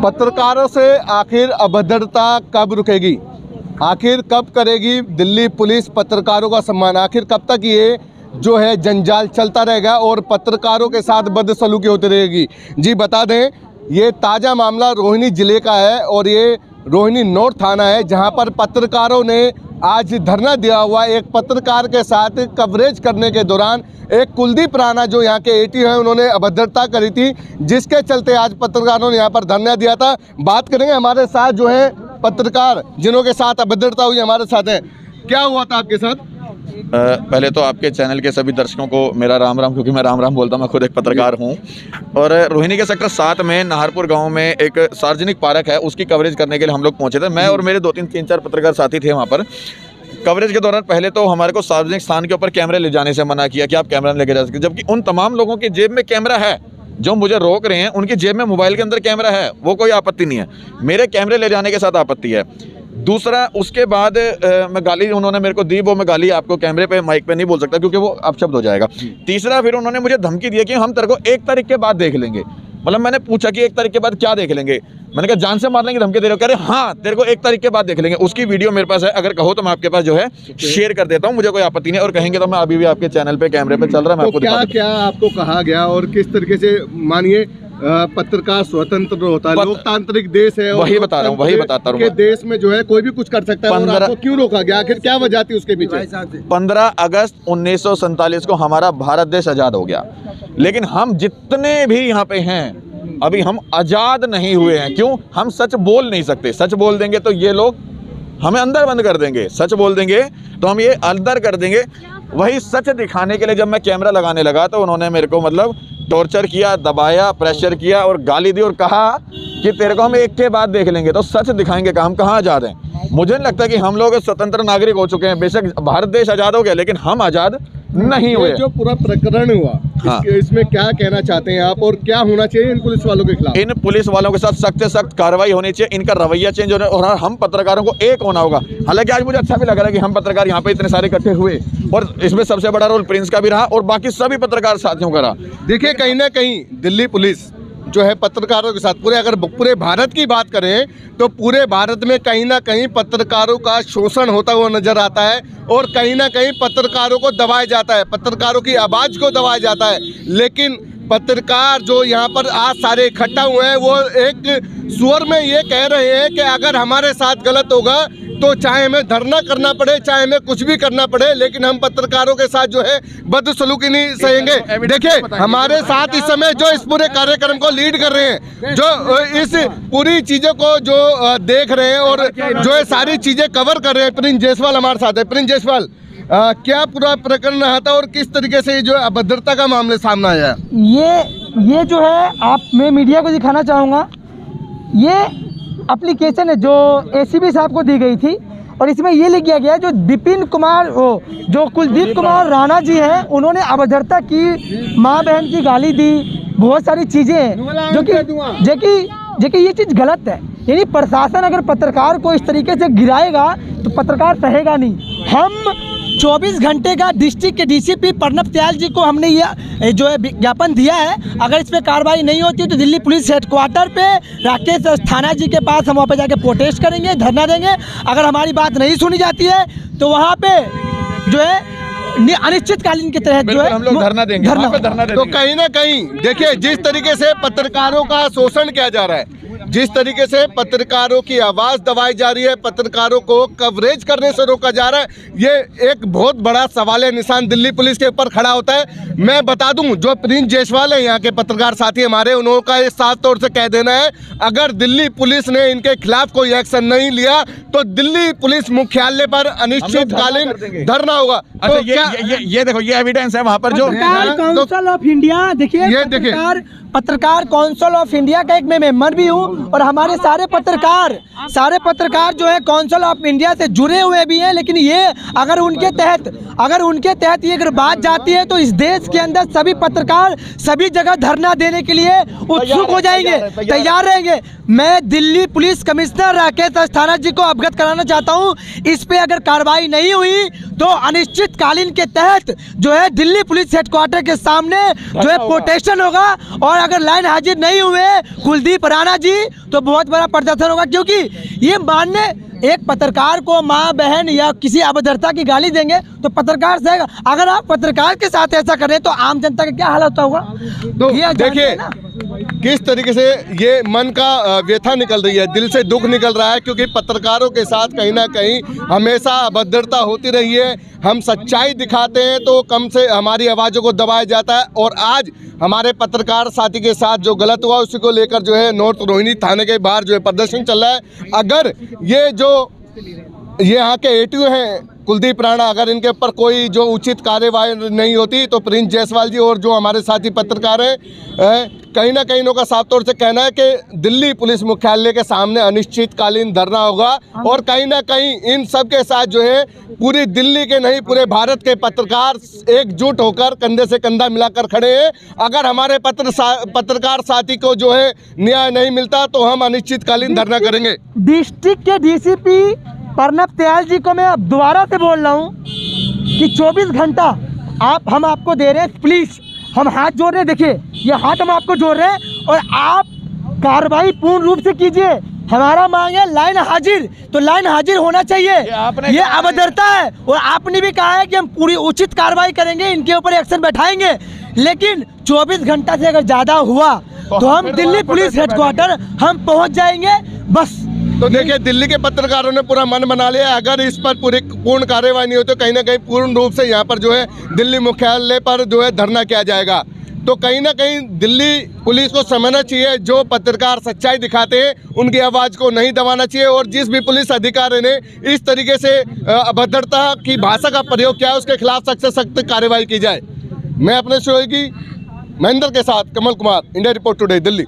पत्रकारों से आखिर अभद्रता कब रुकेगी? आखिर कब करेगी दिल्ली पुलिस पत्रकारों का सम्मान? आखिर कब तक ये जो है जंजाल चलता रहेगा और पत्रकारों के साथ बदसलूकी होती रहेगी? जी बता दें, ये ताज़ा मामला रोहिणी ज़िले का है और ये रोहिणी नॉर्थ थाना है, जहां पर पत्रकारों ने आज धरना दिया हुआ। एक पत्रकार के साथ कवरेज करने के दौरान एक कुलदीप राणा जो यहाँ के एटी हैं, उन्होंने अभद्रता करी थी, जिसके चलते आज पत्रकारों ने यहाँ पर धरना दिया था। बात करेंगे हमारे साथ जो है पत्रकार जिन्हों के साथ अभद्रता हुई, हमारे साथ है। क्या हुआ था आपके साथ? पहले तो आपके चैनल के सभी दर्शकों को मेरा राम राम, क्योंकि मैं राम राम बोलता हूँ, मैं खुद एक पत्रकार हूँ। और रोहिणी के सेक्टर 7 में नाहरपुर गांव में एक सार्वजनिक पार्क है, उसकी कवरेज करने के लिए हम लोग पहुंचे थे। मैं और मेरे 2-3-4 पत्रकार साथी थे वहाँ पर। कवरेज के दौरान पहले तो हमारे को सार्वजनिक स्थान के ऊपर कैमरे ले जाने से मना किया कि आप कैमरा नहीं लेके जा सकते, जबकि उन तमाम लोगों की जेब में कैमरा है जो मुझे रोक रहे हैं। उनकी जेब में मोबाइल के अंदर कैमरा है, वो कोई आपत्ति नहीं है। मेरे कैमरे ले जाने के साथ आपत्ति है। दूसरा, उसके बाद मैं गाली उन्होंने मेरे को दी, वो मैं गाली आपको कैमरे पे माइक पे नहीं बोल सकता क्योंकि वो अपशब्द हो जाएगा। तीसरा, फिर उन्होंने मुझे धमकी दी कि हम तेरे को 1 तारीख के बाद देख लेंगे। मतलब मैंने पूछा कि 1 तारीख के बाद क्या देख लेंगे? मैंने कहा जान से मारने की धमकी दे रहे हो? कह रहे हाँ तेरे को 1 तारीख के बाद देख लेंगे। उसकी वीडियो मेरे पास है, अगर कहो तो मैं आपके पास जो है शेयर कर देता हूँ, मुझे कोई आपत्ति नहीं। और कहेंगे तो मैं अभी भी आपके चैनल पे कैमरे पे चल रहा है, मैं आपको क्या क्या आपको कहा गया और किस तरीके से? मानिए पत्रकार स्वतंत्र होता है, लोकतांत्रिक देश है, वही बता रहा हूँ, वही बताता हूँ। देश में जो है कोई भी कुछ कर सकता है, और आपको क्यों रोका गया? आखिर क्या वजह थी उसके पीछे? 15 अगस्त 1947 को हमारा भारत देश आज़ाद हो गया, लेकिन हम जितने भी यहाँ पे हैं अभी हम आज़ाद नहीं हुए हैं। क्यों? हम सच बोल नहीं सकते। सच बोल देंगे तो ये लोग हमें अंदर बंद कर देंगे, सच बोल देंगे तो हम ये अंदर कर देंगे। वही सच दिखाने के लिए जब मैं कैमरा लगाने लगा तो उन्होंने मेरे को मतलब टॉर्चर किया, दबाया, प्रेशर किया और गाली दी और कहा कि तेरे को हम 1 के बाद देख लेंगे। तो सच दिखाएंगे कि हम कहाँ आज़ाद हैं। मुझे नहीं लगता कि हम लोग स्वतंत्र नागरिक हो चुके हैं। बेशक भारत देश आज़ाद हो गया, लेकिन हम आज़ाद नहीं हुए। जो पूरा प्रकरण हुआ, हाँ। इसमें क्या कहना चाहते हैं आप और क्या होना चाहिए इन पुलिस वालों के खिलाफ? इन पुलिस वालों के साथ सख्त से सख्त कार्रवाई होनी चाहिए, इनका रवैया चेंज होना और हम पत्रकारों को एक होना होगा। हालांकि आज मुझे अच्छा भी लग रहा है कि हम पत्रकार यहाँ पे इतने सारे इकट्ठे हुए और इसमें सबसे बड़ा रोल प्रिंस का भी रहा और बाकी सभी पत्रकार साथियों का रहा। देखिए, कहीं ना कहीं दिल्ली पुलिस जो है पत्रकारों के साथ पूरे भारत की बात करें तो पूरे भारत में कहीं ना कहीं पत्रकारों का शोषण होता हुआ नजर आता है और कहीं ना कहीं पत्रकारों को दबाया जाता है, पत्रकारों की आवाज़ को दबाया जाता है। लेकिन पत्रकार जो यहाँ पर आज सारे इकट्ठा हुए हैं वो एक स्वर में ये कह रहे हैं कि अगर हमारे साथ गलत होगा तो चाहे हमें धरना करना पड़े, चाहे हमें कुछ भी करना पड़े, लेकिन हम पत्रकारों के साथ जो है बदसलूकी नहीं सहेंगे। देखिए, हमारे साथ इस समय जो इस पूरे कार्यक्रम को लीड कर रहे हैं, जो इस पूरी चीज़ों को जो देख रहे हैं और जो है सारी चीज़ें कवर कर रहे हैं, प्रिंस जायसवाल हमारे साथ है। प्रिंस जायसवाल, क्या पूरा प्रकरण रहा था और किस तरीके से जो अभद्रता का मामला सामने आया? ये जो है आप मैं मीडिया को दिखाना चाहूँगा, ये एप्लीकेशन है जो एसीबी साहब को दी गई थी और इसमें ये लिख गया जो विपिन कुमार जो कुलदीप कुमार राणा जी हैं, उन्होंने अभद्रता की, माँ बहन की गाली दी, बहुत सारी चीज़ें हैं जो कि ये चीज़ गलत है। यानी प्रशासन अगर पत्रकार को इस तरीके से गिराएगा तो पत्रकार सहेगा नहीं। हम 24 घंटे का डिस्ट्रिक्ट के डीसीपी प्रणब त्याल जी को हमने ये जो है विज्ञापन दिया है। अगर इस पर कार्रवाई नहीं होती तो दिल्ली पुलिस हेडक्वार्टर पे राकेश अस्थाना जी के पास हम वहाँ पे जाके प्रोटेस्ट करेंगे, धरना देंगे। अगर हमारी बात नहीं सुनी जाती है तो वहाँ पे जो है अनिश्चितकालीन के तहत जो है हम लोग धरना देंगे। तो कहीं ना कहीं देखिए, जिस तरीके से पत्रकारों का शोषण किया जा रहा है, जिस तरीके से पत्रकारों की आवाज़ दबाई जा रही है, पत्रकारों को कवरेज करने से रोका जा रहा है, ये एक बहुत बड़ा सवाल निशान दिल्ली पुलिस के ऊपर खड़ा होता है। मैं बता दूं, जो प्रिंस जायसवाल है यहाँ के पत्रकार साथी हमारे, उन्होंने का ये साफ तौर से कह देना है, अगर दिल्ली पुलिस ने इनके खिलाफ कोई एक्शन नहीं लिया तो दिल्ली पुलिस मुख्यालय पर अनिश्चितकालीन धरना होगा। तो ये देखो, ये एविडेंस है वहाँ पर जो काउंसिल ऑफ इंडिया, देखिए पत्रकार काउंसिल ऑफ इंडिया का एक मैं मेंबर भी हूँ और हमारे सारे पत्रकार जो है काउंसिल ऑफ इंडिया से जुड़े हुए भी हैं। लेकिन ये अगर उनके तहत ये अगर बात जाती है तो इस देश के अंदर सभी पत्रकार सभी जगह धरना देने के लिए उत्सुक हो जाएंगे, तैयार रहेंगे। मैं दिल्ली पुलिस कमिश्नर राकेश अस्थाना जी को अवगत कराना चाहता हूँ, इस पे अगर कार्रवाई नहीं हुई तो अनिश्चितकालीन के तहत जो है दिल्ली पुलिस हेडक्वार्टर के सामने जो है प्रोटेक्शन होगा, और अगर लाइन हाजिर नहीं हुए कुलदीप राणा जी तो बहुत बड़ा प्रदर्शन होगा, क्योंकि ये मानने एक पत्रकार को माँ बहन या किसी अभद्रता की गाली देंगे तो पत्रकार सहेगा। अगर आप पत्रकार के साथ ऐसा करें तो आम जनता का क्या हाल होता होगा। तो देखिए किस तरीके से ये मन का व्यथा निकल रही है, दिल से दुख निकल रहा है, क्योंकि पत्रकारों के साथ कहीं ना कहीं हमेशा अभद्रता होती रही है। हम सच्चाई दिखाते हैं तो कम से हमारी आवाज़ों को दबाया जाता है, और आज हमारे पत्रकार साथी के साथ जो गलत हुआ उसी को लेकर जो है नॉर्थ रोहिणी थाने के बाहर जो है प्रदर्शन चल रहा है। अगर ये जो यहाँ के एटीओ हैं कुलदीप राणा, अगर इनके ऊपर कोई जो उचित कार्यवाही नहीं होती तो प्रिंस जायसवाल जी और जो हमारे साथी पत्रकार हैं कहीं ना कहीं इनका साफ तौर से कहना है कि दिल्ली पुलिस मुख्यालय के सामने अनिश्चितकालीन धरना होगा, और कहीं ना कहीं इन सब के साथ जो है पूरी दिल्ली के नहीं पूरे भारत के पत्रकार एकजुट होकर कंधे से कंधा मिलाकर खड़े हैं। अगर हमारे पत्रकार साथी को जो है न्याय नहीं मिलता तो हम अनिश्चितकालीन धरना करेंगे। डिस्ट्रिक्ट के डीसीपी प्रणब त्याल जी को मैं अब दोबारा से बोल रहा हूँ कि 24 घंटा हम आपको दे रहे हैं, प्लीज़ हम हाथ जोड़ रहे हैं, देखिए ये हाथ हम आपको जोड़ रहे हैं, और आप कार्रवाई पूर्ण रूप से कीजिए। हमारा मांग है लाइन हाजिर, तो लाइन हाजिर होना चाहिए। ये अभद्रता है, और आपने भी कहा है कि हम पूरी उचित कार्रवाई करेंगे, इनके ऊपर एक्शन बैठाएंगे, लेकिन 24 घंटा से अगर ज़्यादा हुआ तो हम दिल्ली पुलिस हेडक्वार्टर हम पहुँच जाएंगे बस। तो देखिए दिल्ली के पत्रकारों ने पूरा मन बना लिया, अगर इस पर पूर्ण कार्यवाही नहीं हो तो कहीं ना कहीं पूर्ण रूप से यहाँ पर जो है दिल्ली मुख्यालय पर जो है धरना किया जाएगा। तो कहीं ना कहीं दिल्ली पुलिस को समझना चाहिए, जो पत्रकार सच्चाई दिखाते हैं उनकी आवाज़ को नहीं दबाना चाहिए, और जिस भी पुलिस अधिकारी ने इस तरीके से अभद्रता की भाषा का प्रयोग किया है उसके खिलाफ सख्त से सख्त कार्रवाई की जाए। मैं अपने सहयोगी महेंद्र के साथ Kamal Kumar, India report today, Delhi.